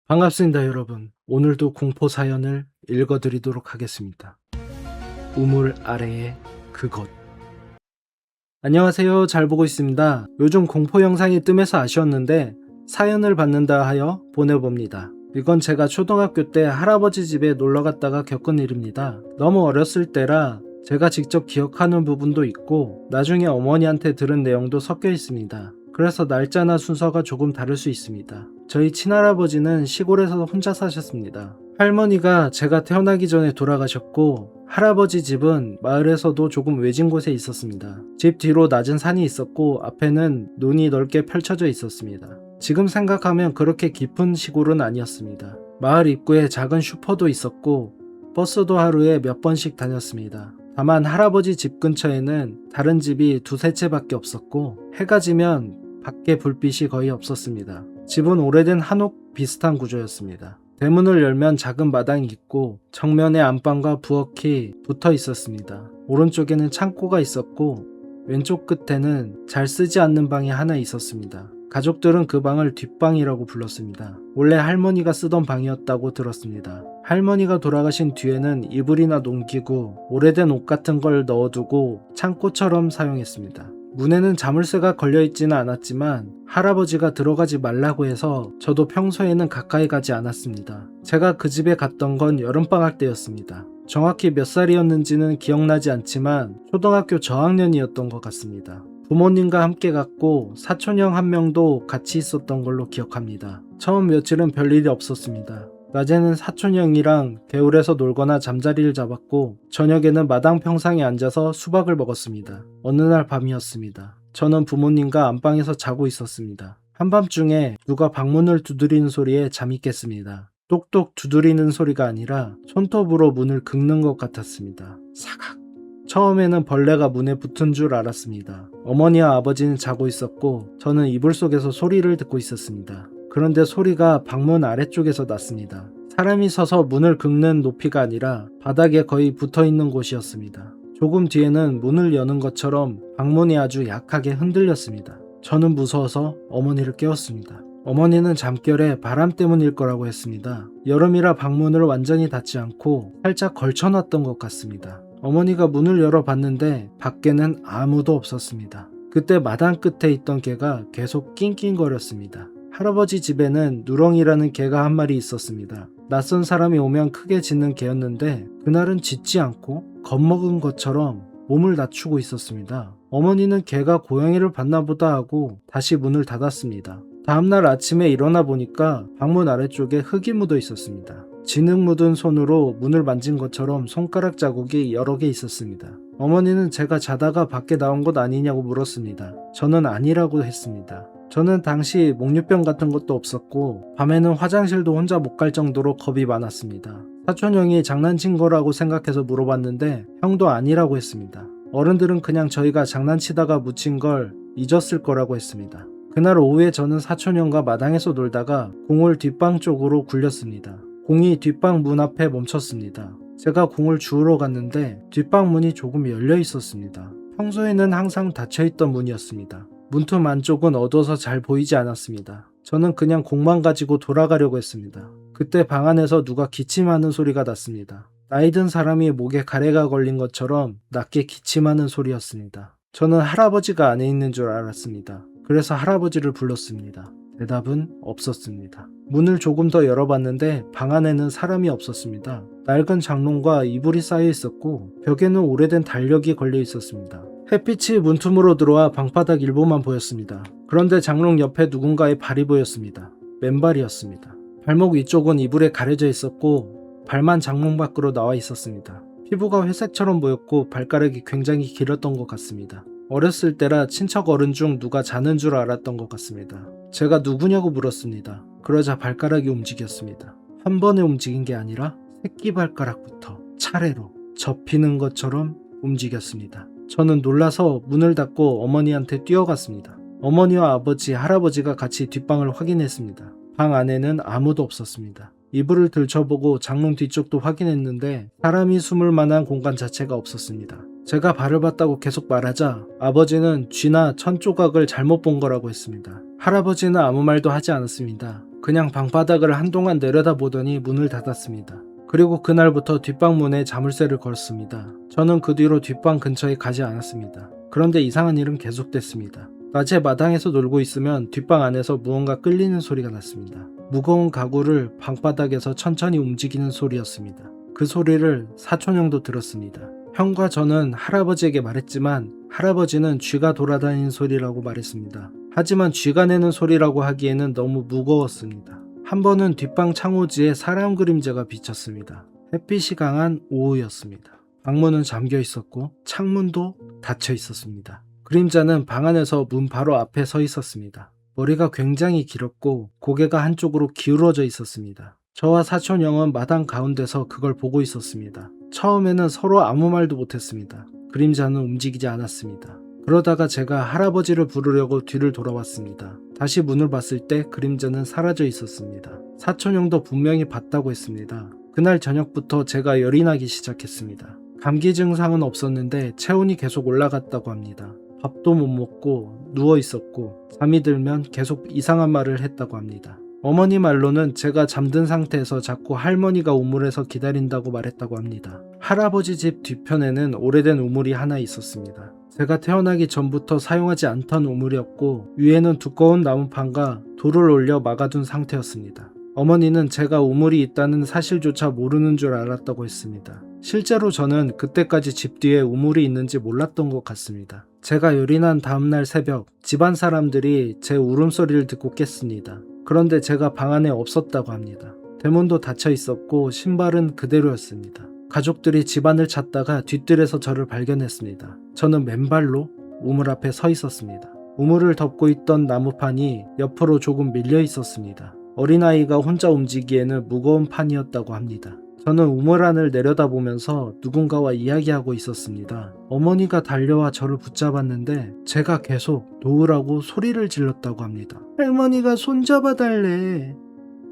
반갑습니다, 여러분. 오늘도 공포 사연을 읽어드리도록 하겠습니다. 우물 아래의 그곳. 안녕하세요. 잘 보고 있습니다. 요즘 공포 영상이 뜸해서 아쉬웠는데 사연을 받는다 하여 보내봅니다. 이건 제가 초등학교 때 할아버지 집에 놀러 갔다가 겪은 일입니다. 너무 어렸을 때라 제가 직접 기억하는 부분도 있고 나중에 어머니한테 들은 내용도 섞여 있습니다. 그래서 날짜나 순서가 조금 다를 수 있습니다. 저희 친할아버지는 시골에서 혼자 사셨습니다. 할머니가 제가 태어나기 전에 돌아가셨고 할아버지 집은 마을에서도 조금 외진 곳에 있었습니다. 집 뒤로 낮은 산이 있었고 앞에는 논이 넓게 펼쳐져 있었습니다. 지금 생각하면 그렇게 깊은 시골은 아니었습니다. 마을 입구에 작은 슈퍼도 있었고 버스도 하루에 몇 번씩 다녔습니다. 다만 할아버지 집 근처에는 다른 집이 두세 채밖에 없었고 해가 지면 밖에 불빛이 거의 없었습니다. 집은 오래된 한옥 비슷한 구조였습니다. 대문을 열면 작은 마당이 있고 정면에 안방과 부엌이 붙어 있었습니다. 오른쪽에는 창고가 있었고 왼쪽 끝에는 잘 쓰지 않는 방이 하나 있었습니다. 가족들은 그 방을 뒷방이라고 불렀습니다. 원래 할머니가 쓰던 방이었다고 들었습니다. 할머니가 돌아가신 뒤에는 이불이나 농기구, 오래된 옷 같은 걸 넣어두고 창고처럼 사용했습니다. 문에는 자물쇠가 걸려있지는 않았지만 할아버지가 들어가지 말라고 해서 저도 평소에는 가까이 가지 않았습니다. 제가 그 집에 갔던 건 여름방학 때였습니다. 정확히 몇 살이었는지는 기억나지 않지만 초등학교 저학년이었던 것 같습니다. 부모님과 함께 갔고 사촌형 한 명도 같이 있었던 걸로 기억합니다. 처음 며칠은 별일이 없었습니다. 낮에는 사촌형이랑 개울에서 놀거나 잠자리를 잡았고 저녁에는 마당 평상에 앉아서 수박을 먹었습니다. 어느 날 밤이었습니다. 저는 부모님과 안방에서 자고 있었습니다. 한밤중에 누가 방문을 두드리는 소리에 잠이 깼습니다. 똑똑 두드리는 소리가 아니라 손톱으로 문을 긁는 것 같았습니다. 사각. 처음에는 벌레가 문에 붙은 줄 알았습니다. 어머니와 아버지는 자고 있었고 저는 이불 속에서 소리를 듣고 있었습니다. 그런데 소리가 방문 아래쪽에서 났습니다. 사람이 서서 문을 긁는 높이가 아니라 바닥에 거의 붙어 있는 곳이었습니다. 조금 뒤에는 문을 여는 것처럼 방문이 아주 약하게 흔들렸습니다. 저는 무서워서 어머니를 깨웠습니다. 어머니는 잠결에 바람 때문일 거라고 했습니다. 여름이라 방문을 완전히 닫지 않고 살짝 걸쳐놨던 것 같습니다. 어머니가 문을 열어봤는데 밖에는 아무도 없었습니다. 그때 마당 끝에 있던 개가 계속 낑낑거렸습니다. 할아버지 집에는 누렁이라는 개가 한 마리 있었습니다. 낯선 사람이 오면 크게 짖는 개였는데 그날은 짖지 않고 겁먹은 것처럼 몸을 낮추고 있었습니다. 어머니는 개가 고양이를 봤나 보다 하고 다시 문을 닫았습니다. 다음날 아침에 일어나 보니까 방문 아래쪽에 흙이 묻어 있었습니다. 진흙 묻은 손으로 문을 만진 것처럼 손가락 자국이 여러 개 있었습니다. 어머니는 제가 자다가 밖에 나온 것 아니냐고 물었습니다. 저는 아니라고 했습니다. 저는 당시 목류병 같은 것도 없었고 밤에는 화장실도 혼자 못 갈 정도로 겁이 많았습니다. 사촌형이 장난친 거라고 생각해서 물어봤는데 형도 아니라고 했습니다. 어른들은 그냥 저희가 장난치다가 묻힌 걸 잊었을 거라고 했습니다. 그날 오후에 저는 사촌형과 마당에서 놀다가 공을 뒷방 쪽으로 굴렸습니다. 공이 뒷방 문 앞에 멈췄습니다. 제가 공을 주우러 갔는데 뒷방 문이 조금 열려 있었습니다. 평소에는 항상 닫혀있던 문이었습니다. 문틈 안쪽은 어두워서 잘 보이지 않았습니다. 저는 그냥 공만 가지고 돌아가려고 했습니다. 그때 방 안에서 누가 기침하는 소리가 났습니다. 나이든 사람이 목에 가래가 걸린 것처럼 낮게 기침하는 소리였습니다. 저는 할아버지가 안에 있는 줄 알았습니다. 그래서 할아버지를 불렀습니다. 대답은 없었습니다. 문을 조금 더 열어봤는데 방 안에는 사람이 없었습니다. 낡은 장롱과 이불이 쌓여 있었고 벽에는 오래된 달력이 걸려 있었습니다. 햇빛이 문틈으로 들어와 방바닥 일부만 보였습니다. 그런데 장롱 옆에 누군가의 발이 보였습니다. 맨발이었습니다. 발목 위쪽은 이불에 가려져 있었고 발만 장롱 밖으로 나와 있었습니다. 피부가 회색처럼 보였고 발가락이 굉장히 길었던 것 같습니다. 어렸을 때라 친척 어른 중 누가 자는 줄 알았던 것 같습니다. 제가 누구냐고 물었습니다. 그러자 발가락이 움직였습니다. 한 번에 움직인 게 아니라 새끼발가락부터 차례로 접히는 것처럼 움직였습니다. 저는 놀라서 문을 닫고 어머니한테 뛰어갔습니다. 어머니와 아버지, 할아버지가 같이 뒷방을 확인했습니다. 방 안에는 아무도 없었습니다. 이불을 들춰보고 장롱 뒤쪽도 확인했는데 사람이 숨을 만한 공간 자체가 없었습니다. 제가 발을 봤다고 계속 말하자 아버지는 쥐나 천 조각을 잘못 본 거라고 했습니다. 할아버지는 아무 말도 하지 않았습니다. 그냥 방바닥을 한동안 내려다보더니 문을 닫았습니다. 그리고 그날부터 뒷방 문에 자물쇠를 걸었습니다. 저는 그 뒤로 뒷방 근처에 가지 않았습니다. 그런데 이상한 일은 계속됐습니다. 낮에 마당에서 놀고 있으면 뒷방 안에서 무언가 끌리는 소리가 났습니다. 무거운 가구를 방바닥에서 천천히 움직이는 소리였습니다. 그 소리를 사촌 형도 들었습니다. 형과 저는 할아버지에게 말했지만 할아버지는 쥐가 돌아다니는 소리라고 말했습니다. 하지만 쥐가 내는 소리라고 하기에는 너무 무거웠습니다. 한 번은 뒷방 창호지에 사람 그림자가 비쳤습니다. 햇빛이 강한 오후였습니다. 방문은 잠겨 있었고 창문도 닫혀 있었습니다. 그림자는 방 안에서 문 바로 앞에 서 있었습니다. 머리가 굉장히 길었고 고개가 한쪽으로 기울어져 있었습니다. 저와 사촌 형은 마당 가운데서 그걸 보고 있었습니다. 처음에는 서로 아무 말도 못했습니다. 그림자는 움직이지 않았습니다. 그러다가 제가 할아버지를 부르려고 뒤를 돌아왔습니다. 다시 문을 봤을 때 그림자는 사라져 있었습니다. 사촌 형도 분명히 봤다고 했습니다. 그날 저녁부터 제가 열이 나기 시작했습니다. 감기 증상은 없었는데 체온이 계속 올라갔다고 합니다. 밥도 못 먹고 누워 있었고 잠이 들면 계속 이상한 말을 했다고 합니다. 어머니 말로는 제가 잠든 상태에서 자꾸 할머니가 우물에서 기다린다고 말했다고 합니다. 할아버지 집 뒤편에는 오래된 우물이 하나 있었습니다. 제가 태어나기 전부터 사용하지 않던 우물이었고 위에는 두꺼운 나무판과 돌을 올려 막아둔 상태였습니다. 어머니는 제가 우물이 있다는 사실조차 모르는 줄 알았다고 했습니다. 실제로 저는 그때까지 집 뒤에 우물이 있는지 몰랐던 것 같습니다. 제가 열이 난 다음날 새벽 집안 사람들이 제 울음소리를 듣고 깼습니다. 그런데 제가 방 안에 없었다고 합니다. 대문도 닫혀 있었고 신발은 그대로였습니다. 가족들이 집안을 찾다가 뒷뜰에서 저를 발견했습니다. 저는 맨발로 우물 앞에 서 있었습니다. 우물을 덮고 있던 나무판이 옆으로 조금 밀려 있었습니다. 어린아이가 혼자 움직이기에는 무거운 판이었다고 합니다. 저는 우물 안을 내려다보면서 누군가와 이야기하고 있었습니다. 어머니가 달려와 저를 붙잡았는데 제가 계속 놓으라고 소리를 질렀다고 합니다. 할머니가 손잡아달래.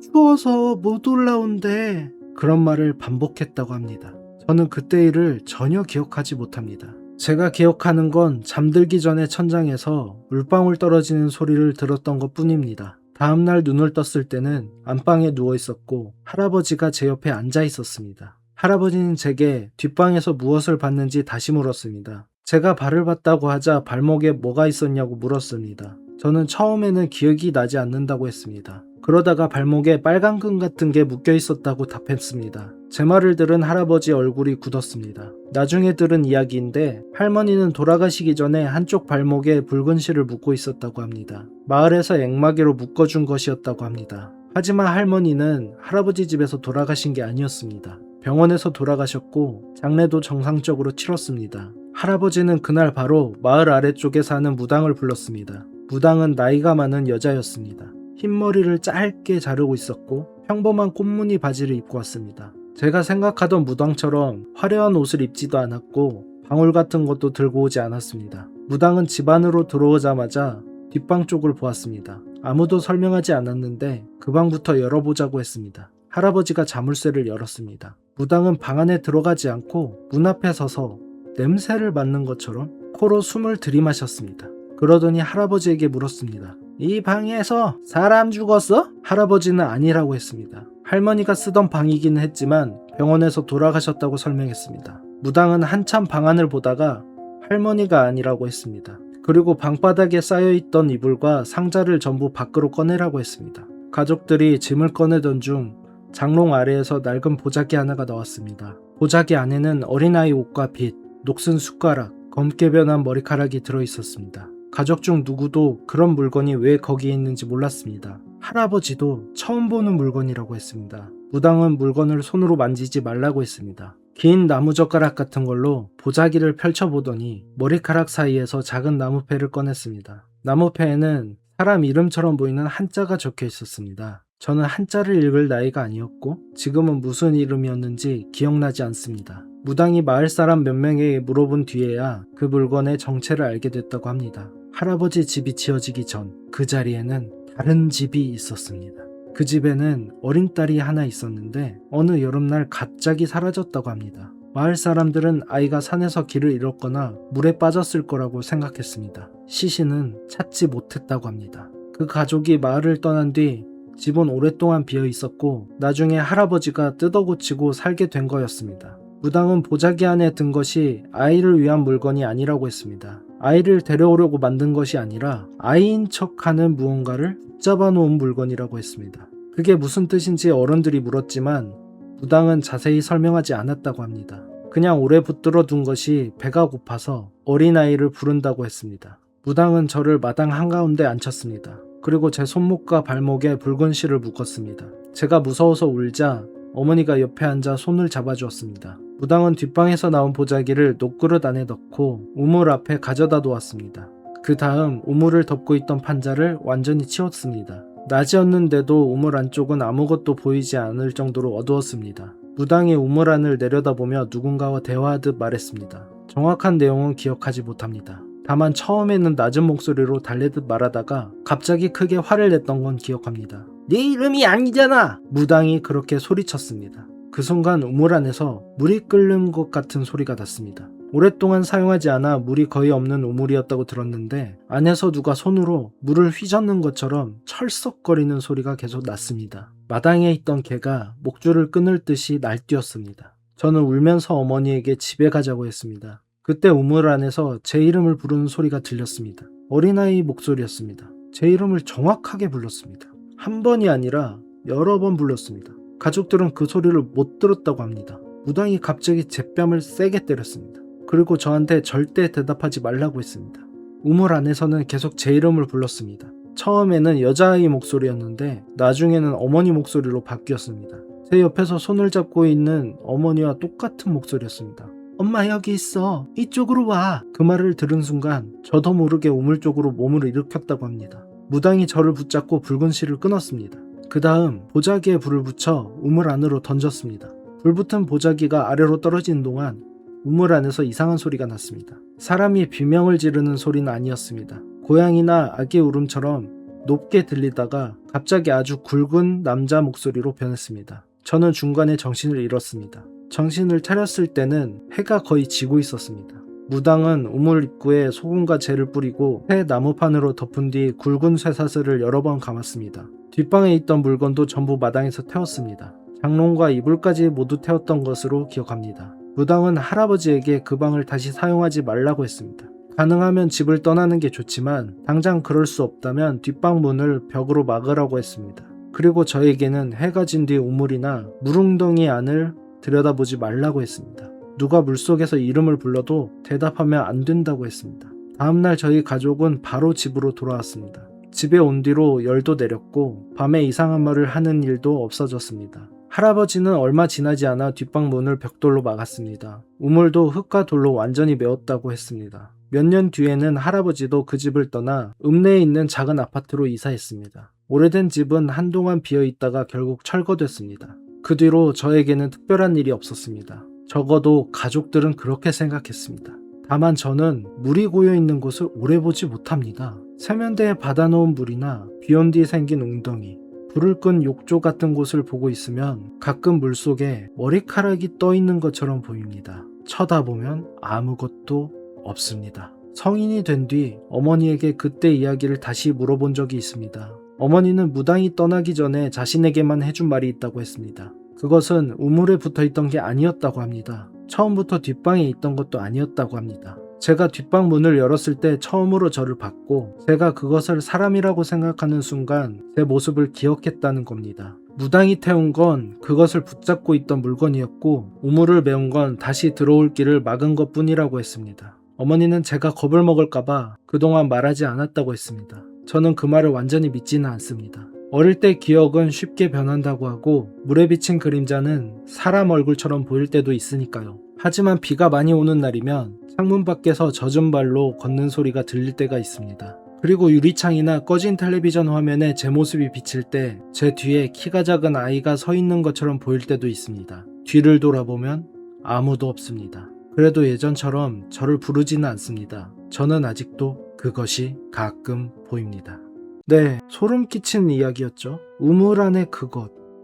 추워서 못 올라온대. 그런 말을 반복했다고 합니다. 저는 그때 일을 전혀 기억하지 못합니다. 제가 기억하는 건 잠들기 전에 천장에서 물방울 떨어지는 소리를 들었던 것 뿐입니다. 다음날 눈을 떴을 때는 안방에 누워 있었고 할아버지가 제 옆에 앉아 있었습니다. 할아버지는 제게 뒷방에서 무엇을 봤는지 다시 물었습니다. 제가 발을 봤다고 하자 발목에 뭐가 있었냐고 물었습니다. 저는 처음에는 기억이 나지 않는다고 했습니다. 그러다가 발목에 빨간 끈 같은 게 묶여 있었다고 답했습니다. 제 말을 들은 할아버지 얼굴이 굳었습니다. 나중에 들은 이야기인데 할머니는 돌아가시기 전에 한쪽 발목에 붉은 실을 묶고 있었다고 합니다. 마을에서 앵마개로 묶어준 것이었다고 합니다. 하지만 할머니는 할아버지 집에서 돌아가신 게 아니었습니다. 병원에서 돌아가셨고 장례도 정상적으로 치렀습니다. 할아버지는 그날 바로 마을 아래쪽에 사는 무당을 불렀습니다. 무당은 나이가 많은 여자였습니다. 흰머리를 짧게 자르고 있었고 평범한 꽃무늬 바지를 입고 왔습니다. 제가 생각하던 무당처럼 화려한 옷을 입지도 않았고 방울 같은 것도 들고 오지 않았습니다. 무당은 집 안으로 들어오자마자 뒷방 쪽을 보았습니다. 아무도 설명하지 않았는데 그 방부터 열어보자고 했습니다. 할아버지가 자물쇠를 열었습니다. 무당은 방 안에 들어가지 않고 문 앞에 서서 냄새를 맡는 것처럼 코로 숨을 들이마셨습니다. 그러더니 할아버지에게 물었습니다. 이 방에서 사람 죽었어? 할아버지는 아니라고 했습니다. 할머니가 쓰던 방이긴 했지만 병원에서 돌아가셨다고 설명했습니다. 무당은 한참 방안을 보다가 할머니가 아니라고 했습니다. 그리고 방바닥에 쌓여있던 이불과 상자를 전부 밖으로 꺼내라고 했습니다. 가족들이 짐을 꺼내던 중 장롱 아래에서 낡은 보자기 하나가 나왔습니다. 보자기 안에는 어린아이 옷과 빗, 녹슨 숟가락, 검게 변한 머리카락이 들어있었습니다. 가족 중 누구도 그런 물건이 왜 거기에 있는지 몰랐습니다. 할아버지도 처음 보는 물건이라고 했습니다. 무당은 물건을 손으로 만지지 말라고 했습니다. 긴 나무젓가락 같은 걸로 보자기를 펼쳐보더니 머리카락 사이에서 작은 나무패를 꺼냈습니다. 나무패에는 사람 이름처럼 보이는 한자가 적혀 있었습니다. 저는 한자를 읽을 나이가 아니었고 지금은 무슨 이름이었는지 기억나지 않습니다. 무당이 마을 사람 몇 명에게 물어본 뒤에야 그 물건의 정체를 알게 됐다고 합니다. 할아버지 집이 지어지기 전 그 자리에는 다른 집이 있었습니다. 그 집에는 어린 딸이 하나 있었는데 어느 여름날 갑자기 사라졌다고 합니다. 마을 사람들은 아이가 산에서 길을 잃었거나 물에 빠졌을 거라고 생각했습니다. 시신은 찾지 못했다고 합니다. 그 가족이 마을을 떠난 뒤 집은 오랫동안 비어 있었고 나중에 할아버지가 뜯어고치고 살게 된 거였습니다. 무당은 보자기 안에 든 것이 아이를 위한 물건이 아니라고 했습니다. 아이를 데려오려고 만든 것이 아니라 아이인 척하는 무언가를 붙잡아 놓은 물건이라고 했습니다. 그게 무슨 뜻인지 어른들이 물었지만 무당은 자세히 설명하지 않았다고 합니다. 그냥 오래 붙들어 둔 것이 배가 고파서 어린아이를 부른다고 했습니다. 무당은 저를 마당 한가운데 앉혔습니다. 그리고 제 손목과 발목에 붉은 실을 묶었습니다. 제가 무서워서 울자 어머니가 옆에 앉아 손을 잡아주었습니다. 무당은 뒷방에서 나온 보자기를 녹그릇 안에 넣고 우물 앞에 가져다 놓았습니다. 그 다음 우물을 덮고 있던 판자를 완전히 치웠습니다. 낮이었는데도 우물 안쪽은 아무것도 보이지 않을 정도로 어두웠습니다. 무당이 우물 안을 내려다보며 누군가와 대화하듯 말했습니다. 정확한 내용은 기억하지 못합니다. 다만 처음에는 낮은 목소리로 달래듯 말하다가 갑자기 크게 화를 냈던 건 기억합니다. 네 이름이 아니잖아! 무당이 그렇게 소리쳤습니다. 그 순간 우물 안에서 물이 끓는 것 같은 소리가 났습니다. 오랫동안 사용하지 않아 물이 거의 없는 우물이었다고 들었는데 안에서 누가 손으로 물을 휘젓는 것처럼 철썩거리는 소리가 계속 났습니다. 마당에 있던 개가 목줄을 끊을 듯이 날뛰었습니다. 저는 울면서 어머니에게 집에 가자고 했습니다. 그때 우물 안에서 제 이름을 부르는 소리가 들렸습니다. 어린아이 목소리였습니다. 제 이름을 정확하게 불렀습니다. 한 번이 아니라 여러 번 불렀습니다. 가족들은 그 소리를 못 들었다고 합니다. 무당이 갑자기 제 뺨을 세게 때렸습니다. 그리고 저한테 절대 대답하지 말라고 했습니다. 우물 안에서는 계속 제 이름을 불렀습니다. 처음에는 여자아이 목소리였는데 나중에는 어머니 목소리로 바뀌었습니다. 제 옆에서 손을 잡고 있는 어머니와 똑같은 목소리였습니다. 엄마 여기 있어. 이쪽으로 와. 그 말을 들은 순간 저도 모르게 우물 쪽으로 몸을 일으켰다고 합니다. 무당이 저를 붙잡고 붉은 실을 끊었습니다. 그 다음 보자기에 불을 붙여 우물 안으로 던졌습니다. 불붙은 보자기가 아래로 떨어지는 동안 우물 안에서 이상한 소리가 났습니다. 사람이 비명을 지르는 소리는 아니었습니다. 고양이나 아기 울음처럼 높게 들리다가 갑자기 아주 굵은 남자 목소리로 변했습니다. 저는 중간에 정신을 잃었습니다. 정신을 차렸을 때는 해가 거의 지고 있었습니다. 무당은 우물 입구에 소금과 재를 뿌리고 새 나무판으로 덮은 뒤 굵은 쇠사슬을 여러 번 감았습니다. 뒷방에 있던 물건도 전부 마당에서 태웠습니다. 장롱과 이불까지 모두 태웠던 것으로 기억합니다. 무당은 할아버지에게 그 방을 다시 사용하지 말라고 했습니다. 가능하면 집을 떠나는 게 좋지만 당장 그럴 수 없다면 뒷방 문을 벽으로 막으라고 했습니다. 그리고 저에게는 해가 진 뒤 우물이나 물웅덩이 안을 들여다보지 말라고 했습니다. 누가 물속에서 이름을 불러도 대답하면 안 된다고 했습니다. 다음날 저희 가족은 바로 집으로 돌아왔습니다. 집에 온 뒤로 열도 내렸고 밤에 이상한 말을 하는 일도 없어졌습니다. 할아버지는 얼마 지나지 않아 뒷방 문을 벽돌로 막았습니다. 우물도 흙과 돌로 완전히 메웠다고 했습니다. 몇 년 뒤에는 할아버지도 그 집을 떠나 읍내에 있는 작은 아파트로 이사했습니다. 오래된 집은 한동안 비어있다가 결국 철거됐습니다. 그 뒤로 저에게는 특별한 일이 없었습니다. 적어도 가족들은 그렇게 생각했습니다. 다만 저는 물이 고여있는 곳을 오래 보지 못합니다. 세면대에 받아놓은 물이나 비온 뒤 생긴 웅덩이, 불을 끈 욕조 같은 곳을 보고 있으면 가끔 물속에 머리카락이 떠있는 것처럼 보입니다. 쳐다보면 아무것도 없습니다. 성인이 된 뒤 어머니에게 그때 이야기를 다시 물어본 적이 있습니다. 어머니는 무당이 떠나기 전에 자신에게만 해준 말이 있다고 했습니다. 그것은 우물에 붙어있던 게 아니었다고 합니다. 처음부터 뒷방에 있던 것도 아니었다고 합니다. 제가 뒷방 문을 열었을 때 처음으로 저를 봤고 제가 그것을 사람이라고 생각하는 순간 제 모습을 기억했다는 겁니다. 무당이 태운 건 그것을 붙잡고 있던 물건이었고 우물을 메운 건 다시 들어올 길을 막은 것 뿐이라고 했습니다. 어머니는 제가 겁을 먹을까봐 그동안 말하지 않았다고 했습니다. 저는 그 말을 완전히 믿지는 않습니다. 어릴 때 기억은 쉽게 변한다고 하고 물에 비친 그림자는 사람 얼굴처럼 보일 때도 있으니까요. 하지만 비가 많이 오는 날이면 창문 밖에서 젖은 발로 걷는 소리가 들릴 때가 있습니다. 그리고 유리창이나 꺼진 텔레비전 화면에 제 모습이 비칠 때 제 뒤에 키가 작은 아이가 서 있는 것처럼 보일 때도 있습니다. 뒤를 돌아보면 아무도 없습니다. 그래도 예전처럼 저를 부르지는 않습니다. 저는 아직도 그것이 가끔 보입니다. 네, 소름 끼치는 이야기였죠. 우물 안의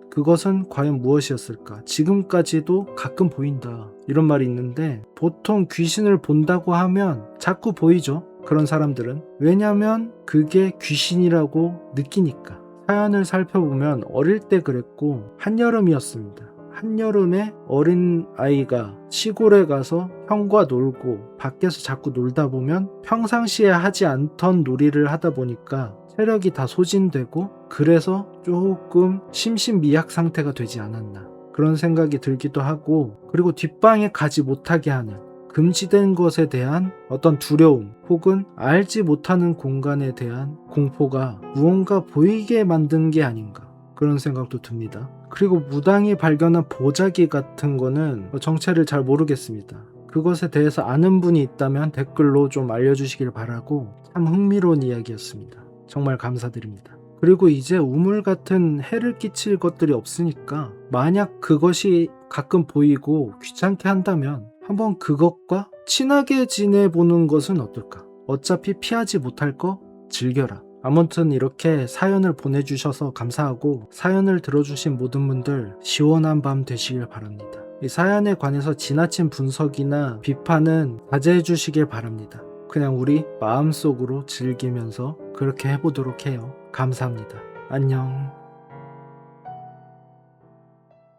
그것은 과연 무엇이었을까? 지금까지도 가끔 보인다. 이런 말이 있는데 보통 귀신을 본다고 하면 자꾸 보이죠. 그런 사람들은. 왜냐면 그게 귀신이라고 느끼니까. 사연을 살펴보면 어릴 때 그랬고 한여름이었습니다. 한여름에 어린 아이가 시골에 가서 형과 놀고 밖에서 자꾸 놀다 보면 평상시에 하지 않던 놀이를 하다 보니까 체력이 다 소진되고 그래서 조금 심신미약 상태가 되지 않았나 그런 생각이 들기도 하고, 그리고 뒷방에 가지 못하게 하는 금지된 것에 대한 어떤 두려움 혹은 알지 못하는 공간에 대한 공포가 무언가 보이게 만든 게 아닌가 그런 생각도 듭니다. 그리고 무당이 발견한 보자기 같은 거는 정체를 잘 모르겠습니다. 그것에 대해서 아는 분이 있다면 댓글로 좀 알려주시길 바라고, 참 흥미로운 이야기였습니다. 정말 감사드립니다. 그리고 이제 우물 같은 해를 끼칠 것들이 없으니까 만약 그것이 가끔 보이고 귀찮게 한다면 한번 그것과 친하게 지내보는 것은 어떨까? 어차피 피하지 못할 거 즐겨라. 아무튼 이렇게 사연을 보내주셔서 감사하고, 사연을 들어주신 모든 분들 시원한 밤 되시길 바랍니다. 이 사연에 관해서 지나친 분석이나 비판은 자제해 주시길 바랍니다. 그냥 우리 마음속으로 즐기면서 그렇게 해보도록 해요. 감사합니다. 안녕.